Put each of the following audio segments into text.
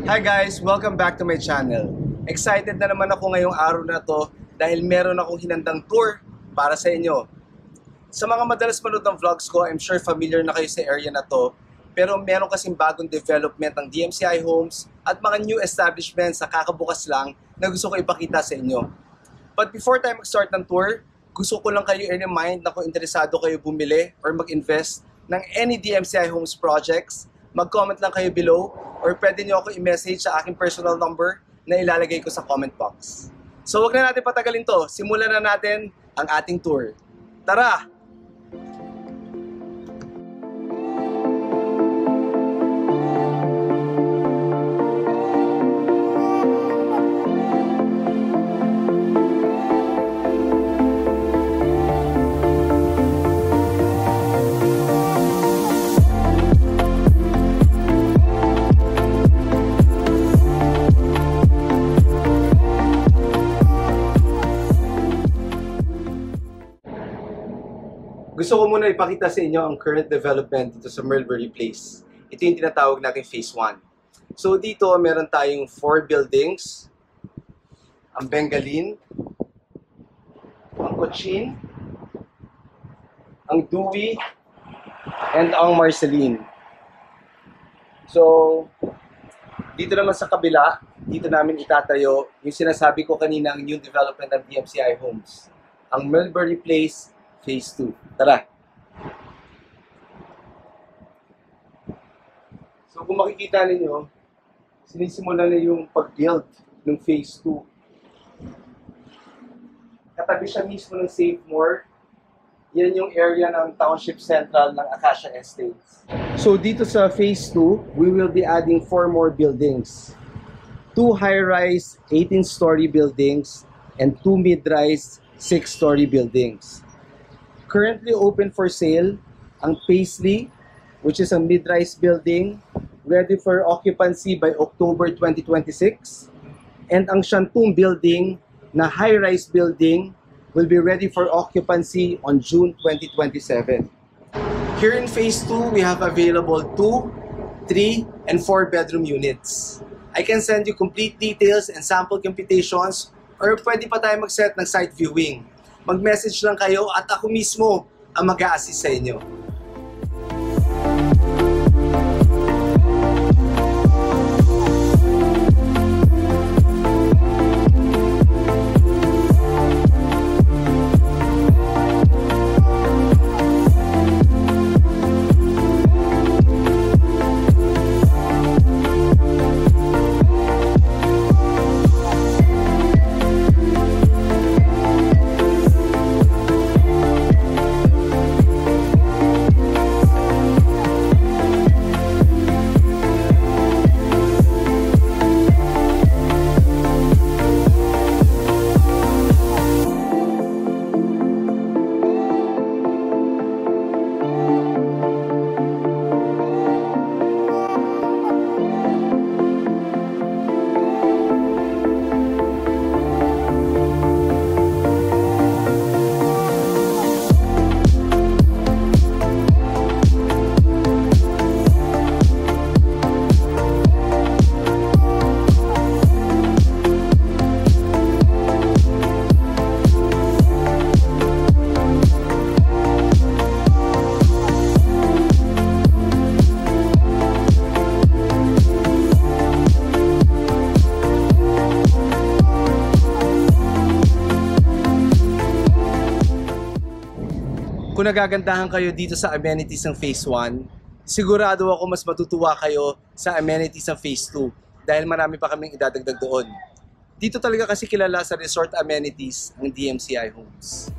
Hi guys! Welcome back to my channel. Excited na naman ako ngayong araw na to dahil meron akong hinandang tour para sa inyo. Sa mga madalas manood ng vlogs ko, I'm sure familiar na kayo sa area na to, pero meron kasing bagong development ng DMCI Homes at mga new establishments na kakabukas lang na gusto ko ipakita sa inyo. But before tayo mag-start ng tour, gusto ko lang kayo i-remind na kung interesado kayo bumili or mag-invest ng any DMCI Homes projects, mag-comment lang kayo below or pwede nyo ako i-message sa aking personal number na ilalagay ko sa comment box. So wag na natin patagalin to, simulan na natin ang ating tour. Tara! Gusto ko muna ipakita sa inyo ang current development dito sa Mulberry Place. Ito yung tinatawag natin Phase 1. So dito meron tayong 4 buildings. Ang Bengalin, ang Cochin, ang Dewey, and ang Marceline. So dito naman sa kabila, dito namin itatayo yung sinasabi ko kanina ang new development ng DMCI Homes. Ang Mulberry Place Phase 2. Tara! So kung makikita ninyo, sinisimula na yung pag-build ng Phase 2. Katabi siya mismo ng Save More. Yan yung area ng Township Central ng Acacia Estates. So dito sa Phase 2, we will be adding 4 more buildings. 2 high-rise 18-story buildings and 2 mid-rise 6-story buildings. Currently open for sale ang Paisley, which is a mid-rise building, ready for occupancy by October 2026. And ang Shantung building na high-rise building will be ready for occupancy on June 2027. Here in Phase 2, we have available 2, 3, and 4 bedroom units. I can send you complete details and sample computations or pwede pa tayo mag-set ng site viewing. Mag-message lang kayo at ako mismo ang mag-a-assist sa inyo. Kung nagagandahan kayo dito sa amenities ng Phase 1, sigurado ako mas matutuwa kayo sa amenities ng Phase 2 dahil marami pa kaming idadagdag doon. Dito talaga kasi kilala sa resort amenities ng DMCI Homes.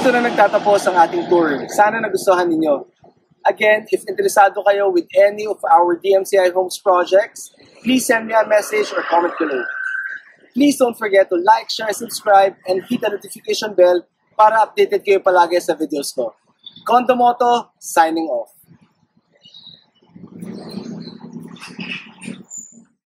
dito na nagtatapos ang ating tour. Sana nagustuhan ninyo. Again, if interesado kayo with any of our DMCI Homes projects, please send me a message or comment below. Please don't forget to like, share, subscribe, and hit the notification bell para updated kayo palagi sa videos ko. Condomoto, signing off.